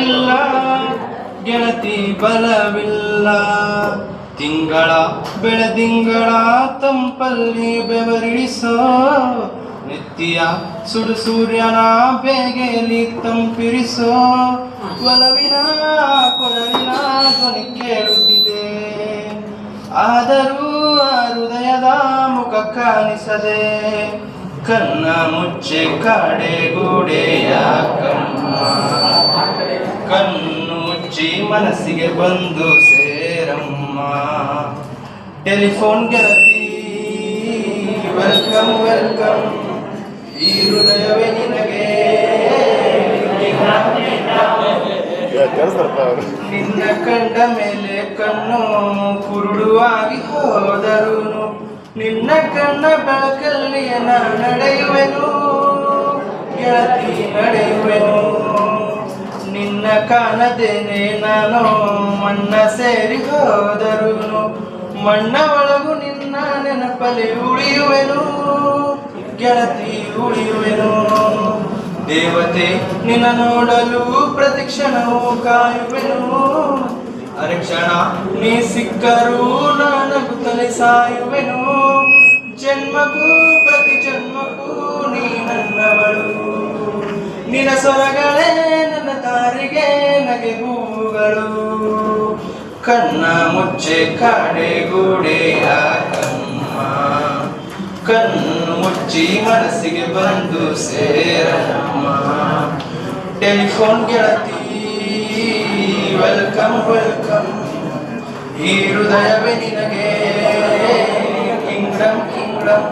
ಬಲವಿಲ್ಲ ಗೆಳತಿ ಬಲವಿಲ್ಲ. ತಿಂಗಳ ಬೆಳದಿಂಗಳ ತಂಪಲ್ಲಿ ಬೆವರಿಳಿಸೋ ನಿತ್ಯ ಸುಡು ಸೂರ್ಯನ ಬೇಗೆಯಲ್ಲಿ ತಂಪಿರಿಸೋ ಒಲವಿನ ಕೊರಳಿನ ಧ್ವನಿ ಕೇಳುತ್ತಿದೆ. ಆದರೂ ಆ ಹೃದಯದ ಮುಖ ಕಾಣಿಸದೆ ಕನ್ನ ಮುಚ್ಚೆ ಕಾಡೆಗೂಡೆಯ ಕಮ್ಮ. ಕಣ್ಣು ಮುಚ್ಚಿ ಮನಸ್ಸಿಗೆ ಬಂದು ಸೇರಮ್ಮ. ಟೆಲಿಫೋನ್ ಗೆಳತಿ ವೆಲ್ಕಮ್ ವೆಲ್ಕಮ್. ಈ ಹೃದಯವೇ ನಿನಗೆ ನಿನ್ನ ಕಂಡ ಮೇಲೆ ಕಣ್ಣು ಕುರುಡುವಾಗಿ ಹೋದರು. ನಿನ್ನ ಕಣ್ಣ ಬೆಳಕಲ್ಲಿ ನಾ ನಡೆಯುವೆನು ಗೆಳತಿ ನಡೆಯುವೆನು. ನಿನ್ನ ಕಾಣದೇನೆ ನಾನು ಮಣ್ಣ ಸೇರಿ ಹೋದರು. ಮಣ್ಣ ಒಳಗು ನಿನ್ನ ನೆನಪಲ್ಲಿ ಉಳಿಯುವೆನು ಗೆಳತಿ ಉಳಿಯುವೆನು. ದೇವತೆ ನಿನ್ನ ನೋಡಲು ಪ್ರತಿಕ್ಷಣವೂ ಕಾಯುವೆನು. ಅರೆಕ್ಷಣ ನೀ ಸಿಕ್ಕರೂ ನಾನಗುತ್ತಲೇ ಸಾಯುವೆನು. ಜನ್ಮಕ್ಕೂ ಪ್ರತಿ ಜನ್ಮಕ್ಕೂ ನೀ ನನ್ನವಳು. ನಿನ್ನ ಸ್ವರಗಳೇ ನನ್ನ ದಾರಿಗೆ ನಗೆಗೂಗಳು. ಕಣ್ಣ ಮುಚ್ಚೆ ಕಾಡೆಗೂಡೆಯ ಕಮ್ಮ. ಕಣ್ಣು ಮುಚ್ಚಿ ಮನಸ್ಸಿಗೆ ಬಂದು ಸೇರಮ್ಮ. ಟೆಲಿಫೋನ್ ಗೆಳತಿ ವೆಲ್ಕಮ್ ವೆಲ್ಕಮ್. ಈ ಹೃದಯವೇ ನಿನಗೆ ಕಿಂಗ್ಡಮ್ ಕಿಂಗ್ಡಮ್.